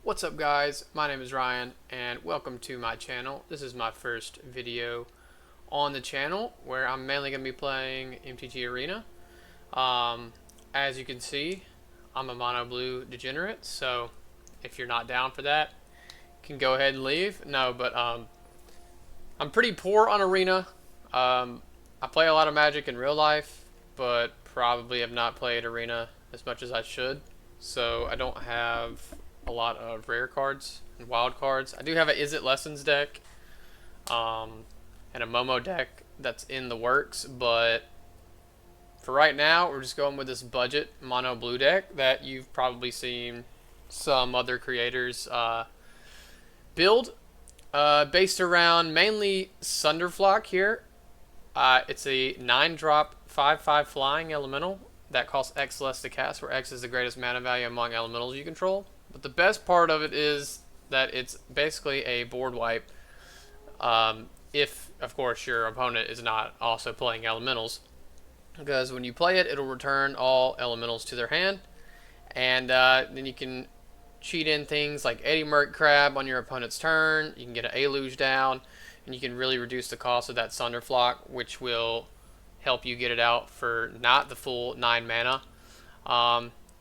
What's up guys, my name is Ryan and welcome to my channel. This is my first video on the channel where I'm mainly going to be playing MTG Arena. As you can see, I'm a mono blue degenerate, so if you're not down for that, you can go ahead and leave. No, but I'm pretty poor on Arena. I play a lot of Magic in real life, but probably have not played Arena as much as I should. So I don't have a lot of rare cards and wild cards. I do have a Is It Lessons deck and a Momo deck that's in the works, but for right now we're just going with this budget mono blue deck that you've probably seen some other creators build, based around mainly Sunderflock here. It's a 9-drop 5/5 flying elemental that costs X less to cast, where X is the greatest mana value among elementals you control. But the best part of it is that it's basically a board wipe, if, of course, your opponent is not also playing elementals. Because when you play it, it'll return all elementals to their hand. And then you can cheat in things like Eddymurk Crab on your opponent's turn. You can get an Eluge down, and you can really reduce the cost of that Sunderflock, which will help you get it out for not the full 9 mana.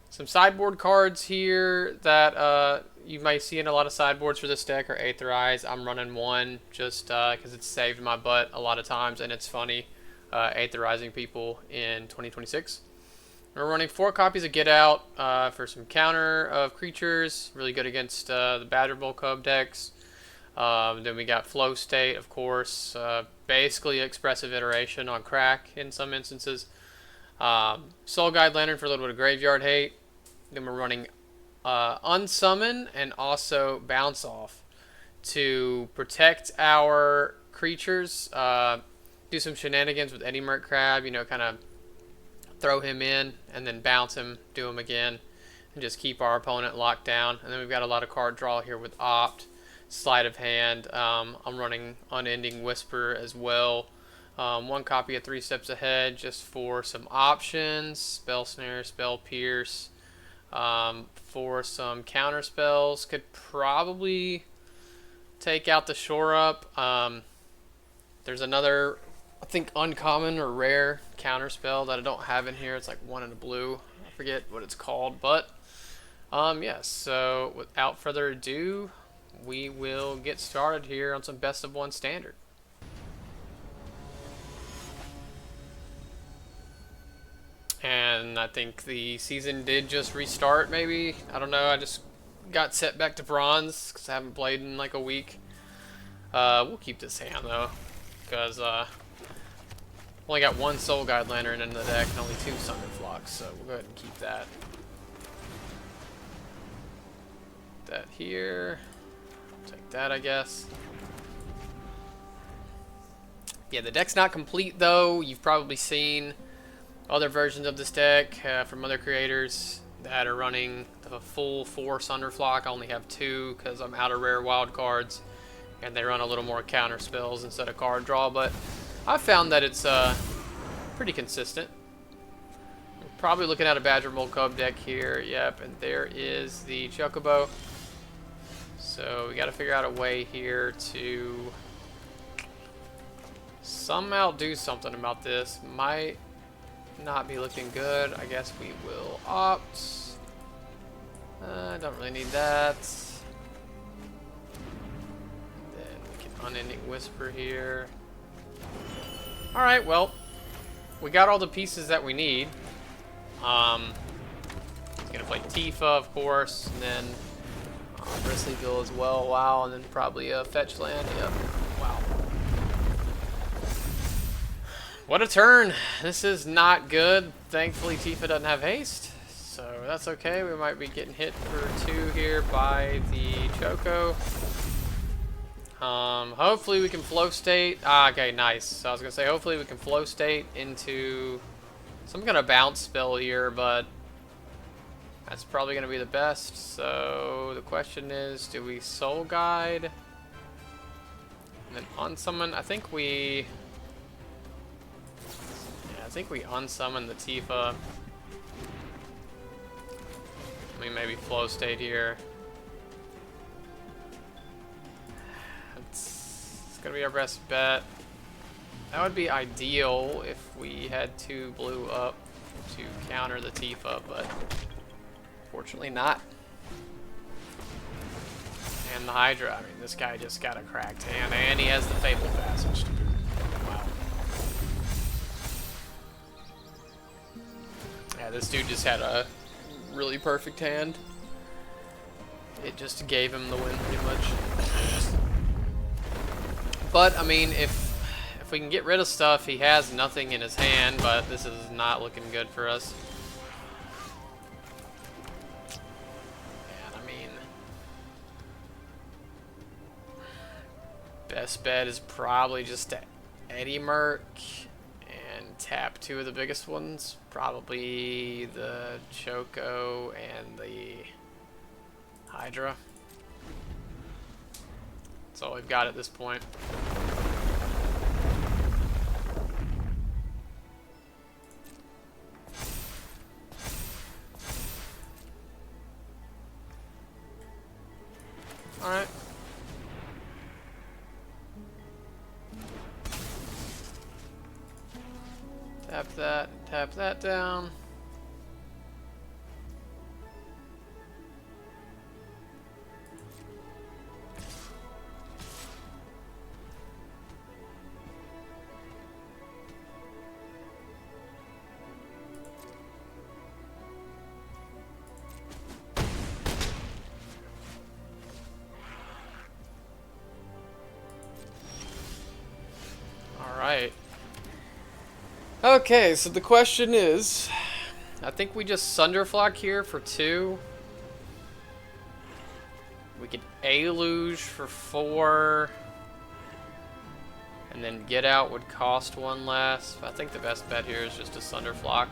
Some sideboard cards here that you might see in a lot of sideboards for this deck are Aetherize. I'm running one just because it's saved my butt a lot of times, and it's funny Aetherizing people in 2026. We're running 4 copies of Get Out for some counter of creatures, really good against the Badger Bowl Cub decks. Then we got Flow State, of course, basically expressive iteration on crack in some instances. Soul Guide Lantern for a little bit of graveyard hate. Then we're running Unsummon and also Bounce Off to protect our creatures. Do some shenanigans with Eddymurk Crab, you know, kind of throw him in and then bounce him, do him again, and just keep our opponent locked down. And then we've got a lot of card draw here with Opt, Sleight of Hand. I'm running Unending Whisper as well. 1 copy of 3 Steps Ahead just for some options. Spell Snare, Spell Pierce. For some counter spells, could probably take out the Shore Up. There's another, I think, uncommon or rare counter spell that I don't have in here. It's like 1 in a blue. I forget what it's called, but yes. So without further ado, we will get started here on some best of 1 standard. And I think the season did just restart, maybe. I don't know. I just got set back to bronze because I haven't played in like a week. We'll keep this hand, though, because only got 1 Soul Guide Lantern in the deck and only 2 Sunderflocks, so we'll go ahead and keep that. That here. Take that, I guess. Yeah, the deck's not complete, though. You've probably seen other versions of this deck from other creators that are running the full 4 Sunderflock. I only have 2 because I'm out of rare wild cards, and they run a little more counter spells instead of card draw, but I found that it's pretty consistent. I'm probably looking at a Badger Bowl Cub deck here. Yep, and there is the Chocobo. So we got to figure out a way here to somehow do something about this. Might not be looking good. I guess we will opt. Don't really need that. Then we can Unending Whisper here. Alright, well, we got all the pieces that we need. Gonna play Tifa, of course, and then Bristlyville as well. Wow, and then probably a fetch land. Yep. Wow. What a turn. This is not good. Thankfully, Tifa doesn't have haste, so that's okay. We might be getting hit for 2 here by the Choco. Hopefully we can flow state. Okay, nice. So I was going to say, hopefully we can flow state into some kind of bounce spell here, but that's probably going to be the best. So the question is, do we Soul Guide? And then Unsummon? I think we unsummon the Tifa. I mean, maybe flow state here. gonna be our best bet. That would be ideal if we had 2 blue up to counter the Tifa, but fortunately not. And the Hydra, I mean, this guy just got a cracked hand, and he has the Fabled Passage. Wow. Yeah, this dude just had a really perfect hand. It just gave him the win pretty much. But, I mean, if we can get rid of stuff, he has nothing in his hand, but this is not looking good for us. Best bet is probably just to Eddymurk and tap 2 of the biggest ones. Probably the Choco and the Hydra. That's all we've got at this point. Alright. Tap that down. All right. Okay, so the question is, I think we just Sunderflock here for 2. We could Eluge for 4. And then Get Out would cost 1 less. I think the best bet here is just to Sunderflock.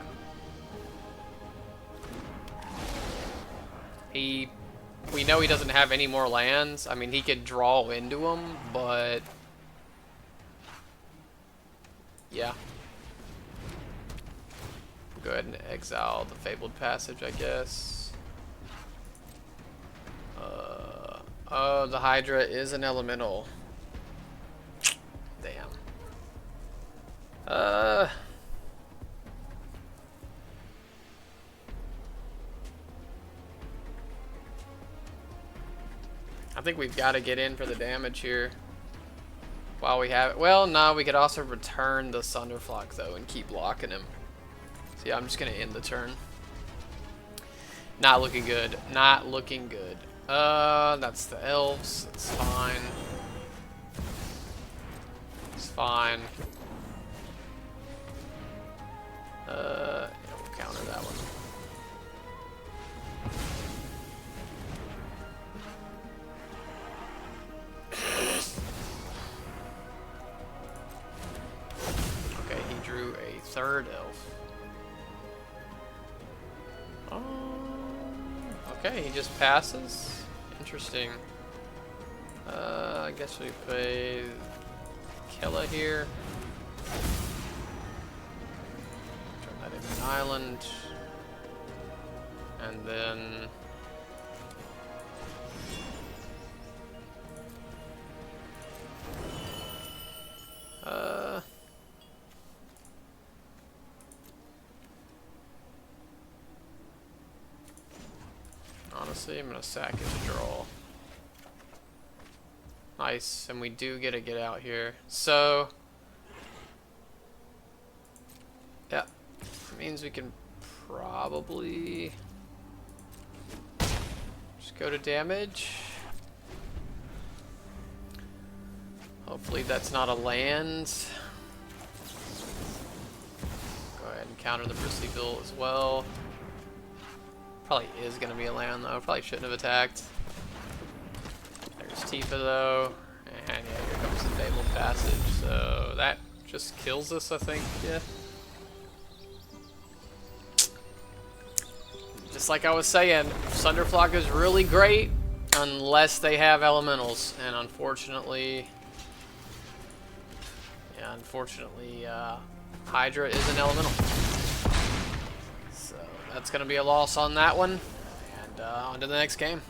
We know he doesn't have any more lands. I mean, he could draw into them, but yeah. Go ahead and exile the Fabled Passage, I guess. Oh, the Hydra is an elemental. Damn. I think we've got to get in for the damage here while we have it. Well, no, we could also return the Sunderflock, though, and keep blocking him. So yeah, I'm just gonna end the turn. Not looking good. Not looking good. That's the elves. It's fine. It's fine. Yeah, we'll counter that one. Okay, he drew a 3rd elf. Okay, he just passes. Interesting. I guess we play Qel'a here. Turn that into an island. And then honestly, I'm gonna sack it to draw. Nice, and we do get a Get Out here. So yeah, it means we can probably just go to damage. Hopefully that's not a land. Go ahead and counter the Bristly Bill as well. Probably is going to be a land, though. Probably shouldn't have attacked. There's Tifa, though. And yeah, here comes the Fabled Passage. So that just kills us, I think. Yeah. Just like I was saying, Sunderflock is really great unless they have elementals. And unfortunately, Hydra is an elemental. So that's going to be a loss on that one. And on to the next game.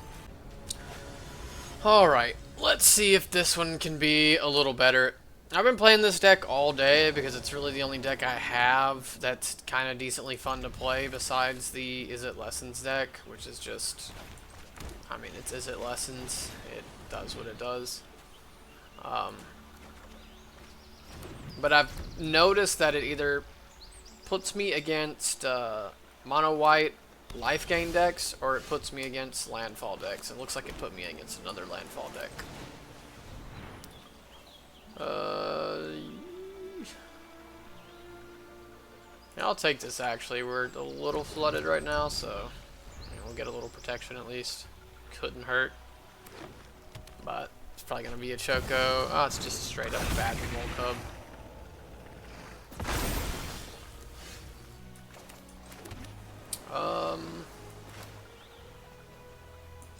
Alright, Let's see if this one can be a little better. I've been playing this deck all day because it's really the only deck I have that's kind of decently fun to play besides the Is It Lessons deck, which is just, I mean, it's Is It Lessons. It does what it does. But I've noticed that it either puts me against mono white life gain decks, or it puts me against landfall decks. It looks like it put me against another landfall deck. Yeah, I'll take this actually. We're a little flooded right now, so we'll get a little protection at least. Couldn't hurt. But it's probably going to be a Choco. Oh, it's just a straight up Badger Mole Cub.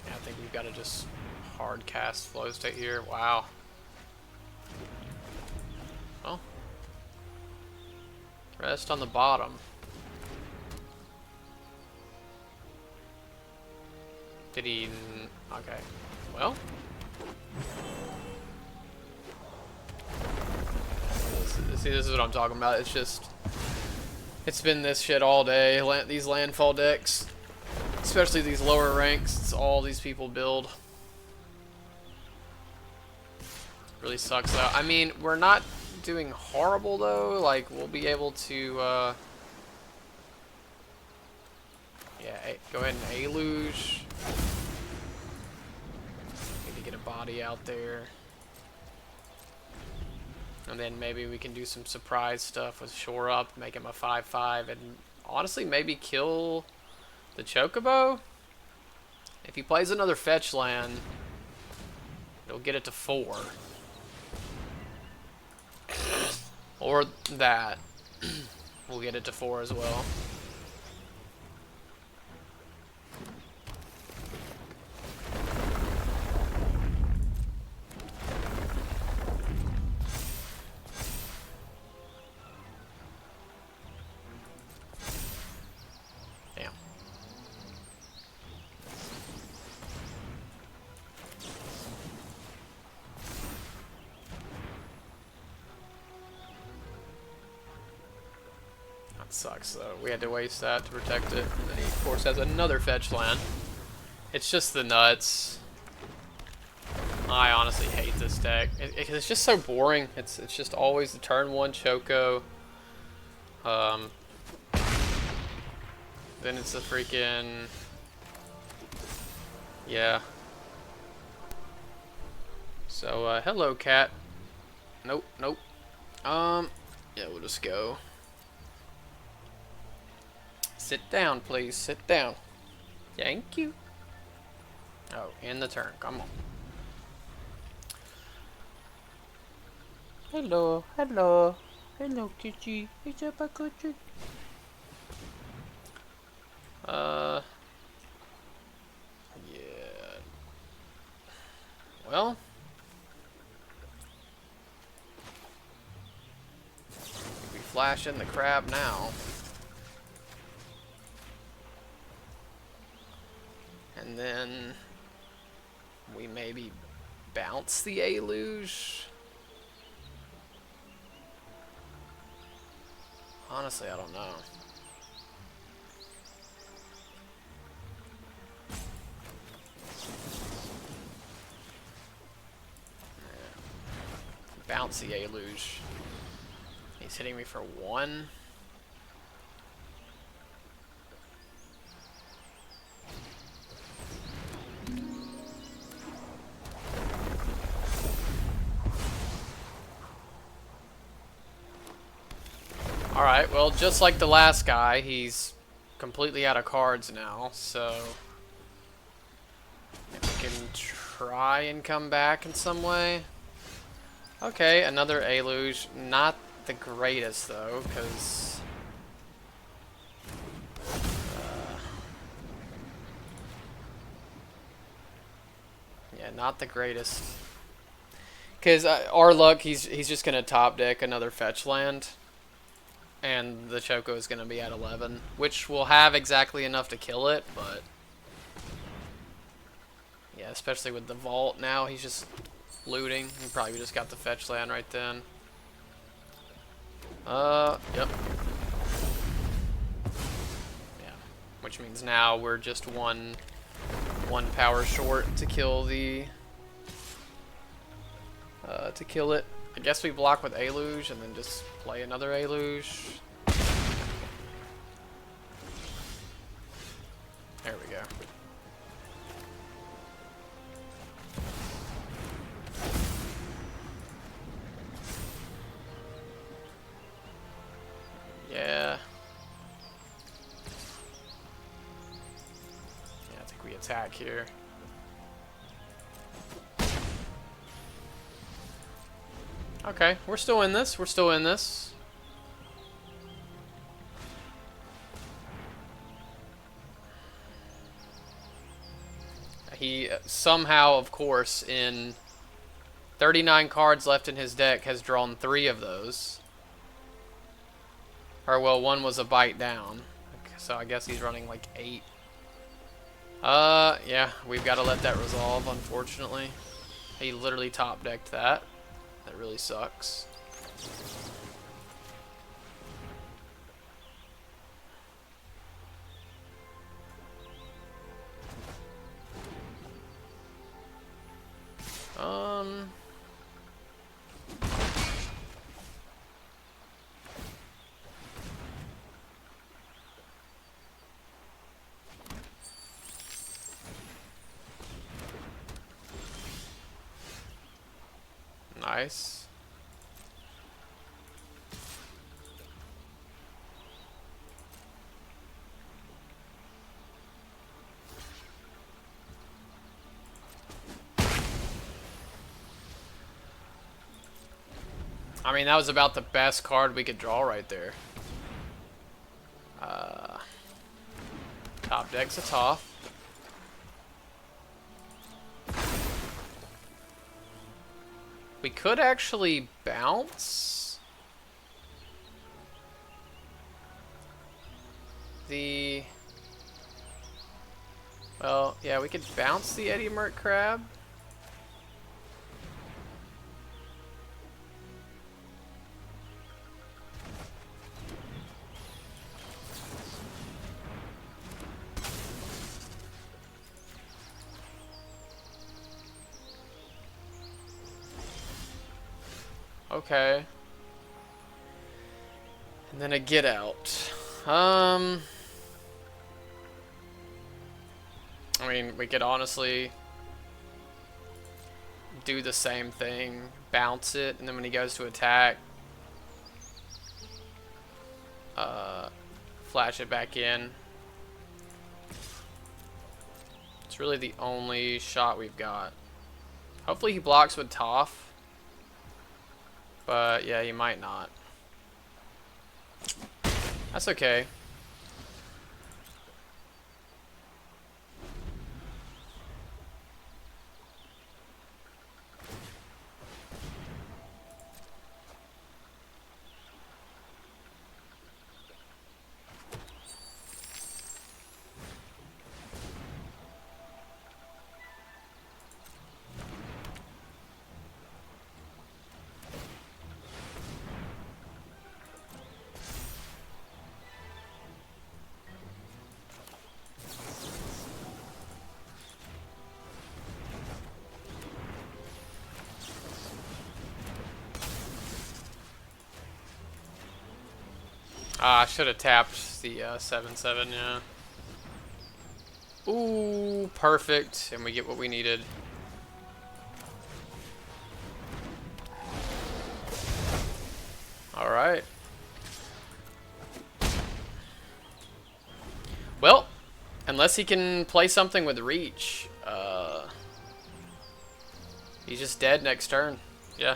Yeah, I think we've got to just hard cast Flow State here. Wow. Well, rest on the bottom. Did he? Okay. Well. See, this is what I'm talking about. It's just, it's been this shit all day. These landfall decks, especially these lower ranks, it's all these people build. Really sucks though. I mean, we're not doing horrible though. Like, we'll be able to, yeah, go ahead and Eluge. Need to get a body out there. And then maybe we can do some surprise stuff with Shore Up, make him a 5/5, and honestly maybe kill the Chocobo. If he plays another fetch land, it'll get it to 4. Or that. We'll get it to 4 as well. Sucks though. We had to waste that to protect it. And then he of course has another fetch land. It's just the nuts. I honestly hate this deck. It's just so boring. It's just always the turn 1 Choco. Then it's the freaking, yeah. So hello cat. Nope, nope. Yeah, we'll just go. Sit down, please. Sit down. Thank you. Oh, end the turn. Come on. Hello, hello. Hello, kitty. It's a kitty. Yeah. Well. We flash in the crab now. And then we maybe bounce the Eluge. Honestly, I don't know. Bounce the Eluge. He's hitting me for 1. Alright, well, just like the last guy, he's completely out of cards now, so if we can try and come back in some way. Okay, another Eluge. Not the greatest, though, because yeah, not the greatest. Because our luck, he's just going to top deck another fetch land. And the Choco is going to be at 11, which will have exactly enough to kill it, but Yeah, especially with the vault now, he's just looting. He probably just got the fetch land right then. Yep. Yeah, which means now we're just one power short to kill the to kill it. I guess we block with Eluge and then just play another Eluge. There we go. Yeah. Yeah, I think we attack here. Okay, we're still in this. We're still in this. He somehow, of course, in 39 cards left in his deck, has drawn 3 of those. Or, well, 1 was a bite down. So I guess he's running like 8. Yeah, we've got to let that resolve, unfortunately. He literally top decked that. That really sucks. Nice. I mean, that was about the best card we could draw right there. Top deck's a tough. We could actually bounce the... Well, yeah, we could bounce the Eddymurk Crab. Okay. And then a get out. I mean, we could honestly do the same thing, bounce it, and then when he goes to attack, flash it back in. It's really the only shot we've got. Hopefully he blocks with Toph. But yeah, he might not. That's okay. I should have tapped the 7/7, yeah. Ooh, perfect. And we get what we needed. Alright. Well, unless he can play something with reach, he's just dead next turn. Yeah.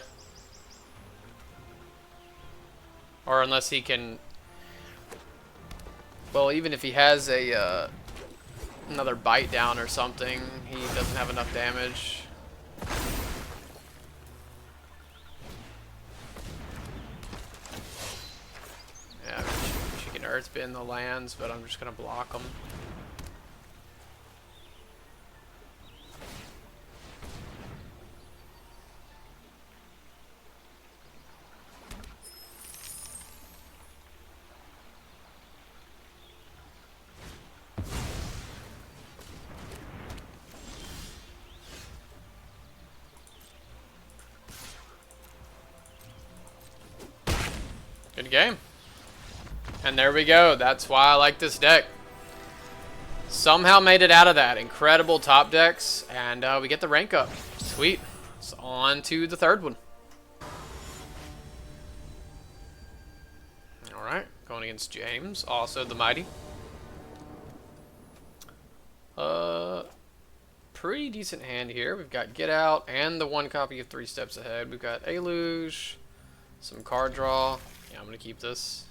Or unless he can... Well, even if he has a another bite down or something, he doesn't have enough damage. Yeah, she can earthbend the lands, but I'm just gonna block them. Good game. And there we go. That's why I like this deck. Somehow made it out of that. Incredible top decks. And we get the rank up. Sweet. So on to the third one. Alright. Going against James. Also the Mighty. Pretty decent hand here. We've got Get Out and the one copy of 3 Steps Ahead. We've got Eluge. Some card draw. Yeah, I'm going to keep this.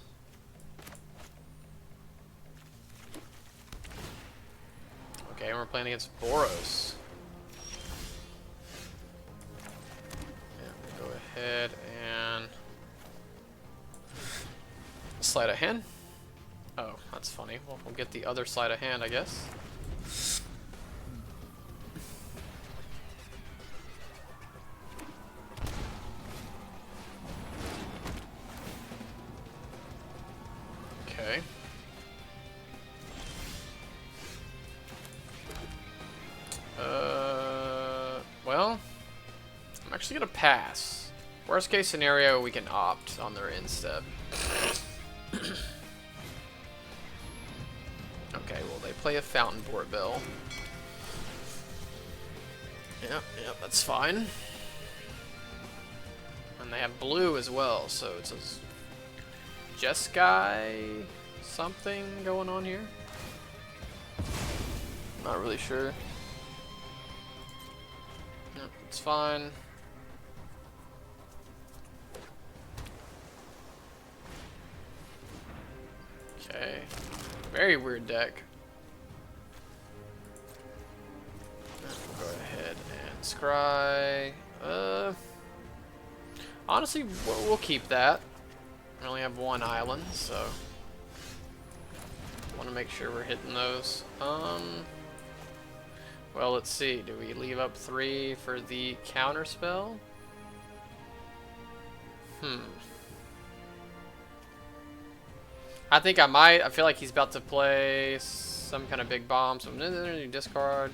Okay, and we're playing against Boros. Yeah, we'll go ahead and Sleight of Hand. Oh, that's funny. Well, we'll get the other Sleight of Hand, I guess. Okay. Well, I'm actually gonna pass. Worst case scenario, we can opt on their end step. Okay, well they play a Fountain Board Bill. Yep, that's fine. And they have blue as well, so it's a Jeskai something going on here. Not really sure. Yep, it's fine. Okay. Very weird deck. We'll go ahead and scry. Honestly, we'll keep that. We only have one island, so want to make sure we're hitting those. Well, let's see. Do we leave up 3 for the counter spell? I think I might. I feel like he's about to play some kind of big bomb. So I'm going to discard.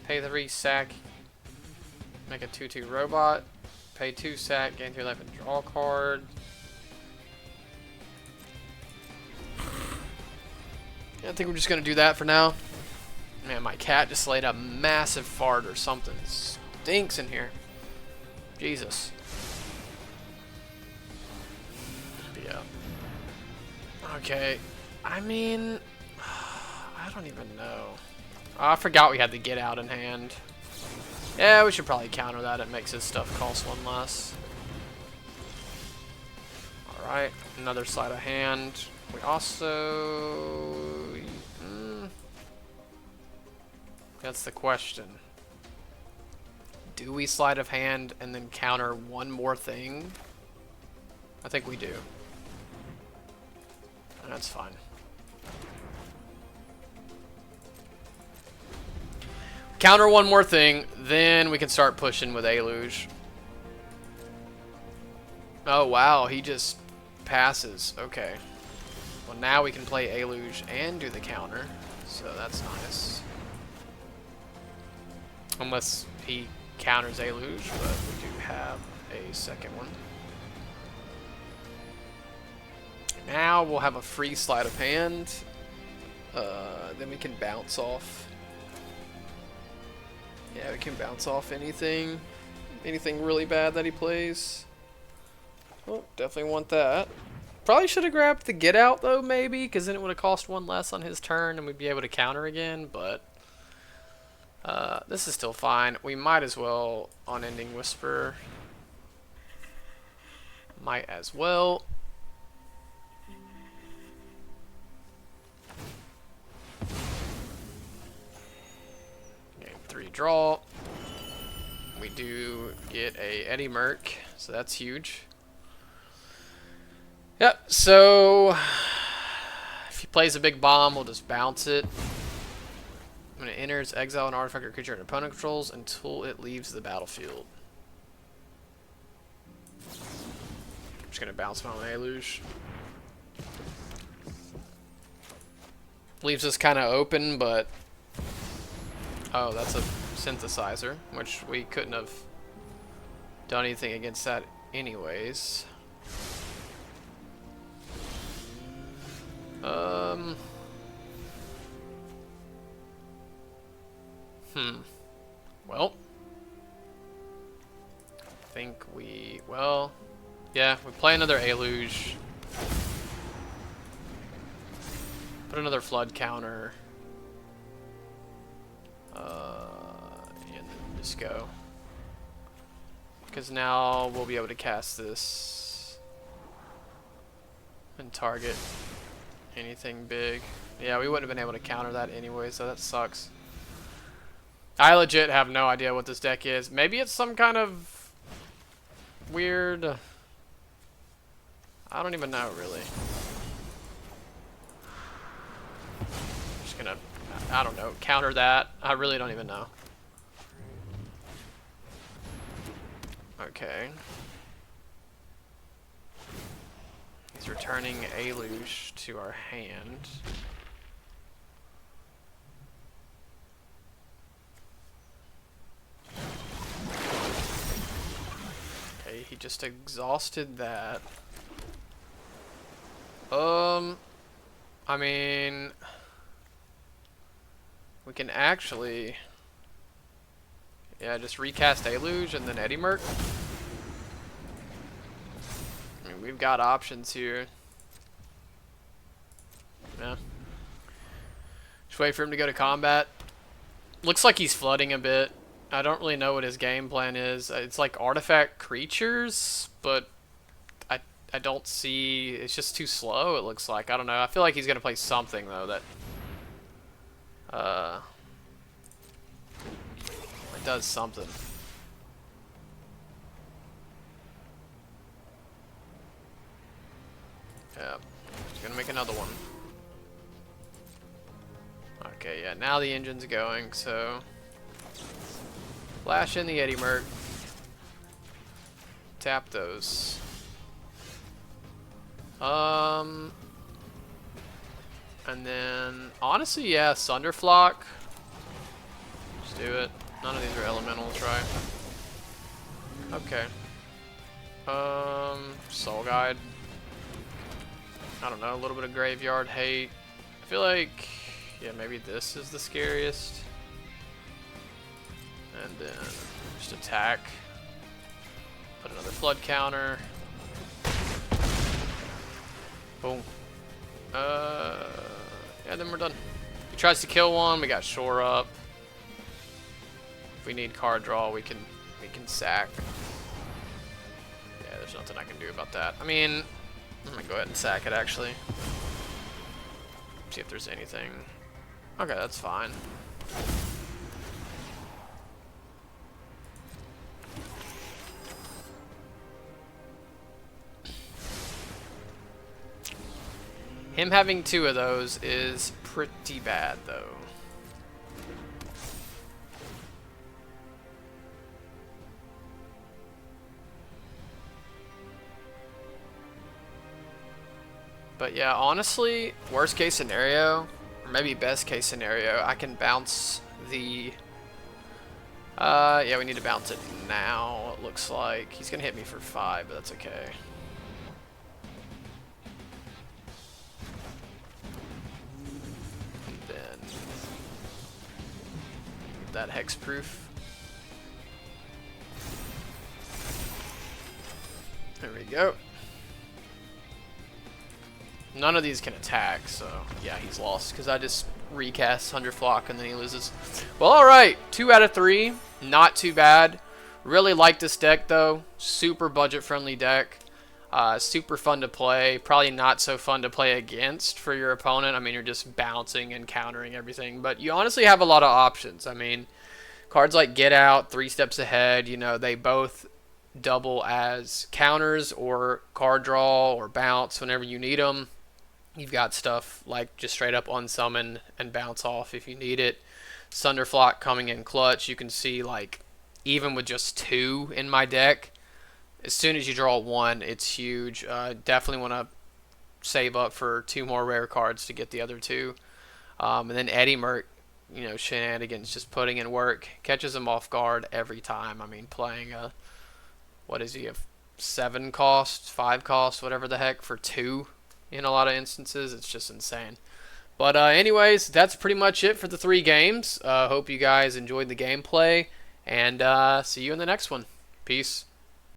Pay 3 sack. Make a 2/2 robot. Pay 2 sack. Gain 3 life and draw a card. I think we're just going to do that for now. Man, my cat just laid a massive fart or something. It stinks in here. Jesus. Yeah. Okay. I mean, I don't even know. Oh, I forgot we had the Get Out in hand. Yeah, we should probably counter that. It makes his stuff cost 1 less. Alright, another Sleight of Hand. We also... That's the question. Do we Sleight of Hand and then counter one more thing? I think we do. That's fine. Counter one more thing, then we can start pushing with Eluge. Oh wow, he just passes. Okay. Well, now we can play Eluge and do the counter, so that's nice. Unless he counters Eluge, but we do have a second one. Now we'll have a free Sleight of Hand. Then we can bounce off. Yeah, we can bounce off anything really bad that he plays. Oh, definitely want that. Probably should have grabbed the Get Out though, maybe, because then it would have cost 1 less on his turn and we'd be able to counter again, but this is still fine. We might as well Unending Whisper. Might as well. Game 3 draw. We do get a Eddymurk, so that's huge. Yep, so if he plays a big bomb, we'll just bounce it. When it enters, exile an artifact or creature an opponent controls until it leaves the battlefield. I'm just going to bounce my own Eluge. Leaves us kind of open, but... Oh, that's a synthesizer, which we couldn't have done anything against that anyways. Um. Well. I think we... Well... Yeah, we play another Eluge. Put another flood counter. And then just go. Because now we'll be able to cast this. And target anything big. Yeah, we wouldn't have been able to counter that anyway, so that sucks. I legit have no idea what this deck is. Maybe it's some kind of weird... I don't even know, really. Just gonna, I don't know, counter that. I really don't even know. Okay. He's returning Eluge to our hand. Okay, he just exhausted that. I mean, we can actually, yeah, just recast Eluge and then Eddymurk. I mean, we've got options here. Yeah. Just wait for him to go to combat. Looks like he's flooding a bit. I don't really know what his game plan is. It's like artifact creatures, but I don't see... It's just too slow, it looks like. I don't know. I feel like he's going to play something, though, that... it does something. Yeah. He's going to make another one. Okay, yeah. Now the engine's going, so... Flash in the Eddymurk. Tap those. And then, honestly, yeah, Sunderflock. Just do it. None of these are elementals, right? Okay. Soul Guide. I don't know, a little bit of graveyard hate. I feel like, yeah, maybe this is the scariest. And then, just attack. Put another flood counter. Boom. Yeah, then we're done. He tries to kill one, we got Shore Up. If we need card draw, we can sack. Yeah, there's nothing I can do about that. I mean, I'm gonna go ahead and sack it actually. See if there's anything. Okay, that's fine. Him having two of those is pretty bad, though. But yeah, honestly, worst case scenario, or maybe best case scenario, I can bounce the... yeah, we need to bounce it now, it looks like. He's gonna hit me for 5, but that's okay. That hexproof. There we go. None of these can attack, so yeah, he's lost because I just recast Sunderflock and then he loses. Well, alright, 2 out of 3. Not too bad. Really like this deck though. Super budget friendly deck. Super fun to play. Probably not so fun to play against for your opponent. I mean, you're just bouncing and countering everything. But you honestly have a lot of options. I mean, cards like Get Out, 3 Steps Ahead, you know, they both double as counters or card draw or bounce whenever you need them. You've got stuff like just straight up unsummon and bounce off if you need it. Sunderflock coming in clutch. You can see, like, even with just 2 in my deck, as soon as you draw 1, it's huge. Definitely want to save up for 2 more rare cards to get the other 2. And then Eddymurk, you know, shenanigans, just putting in work. Catches him off guard every time. I mean, playing a, what is he, a 7 cost, 5 cost, whatever the heck, for 2. in a lot of instances. It's just insane. But anyways, that's pretty much it for the 3 games. Hope you guys enjoyed the gameplay, and see you in the next one. Peace.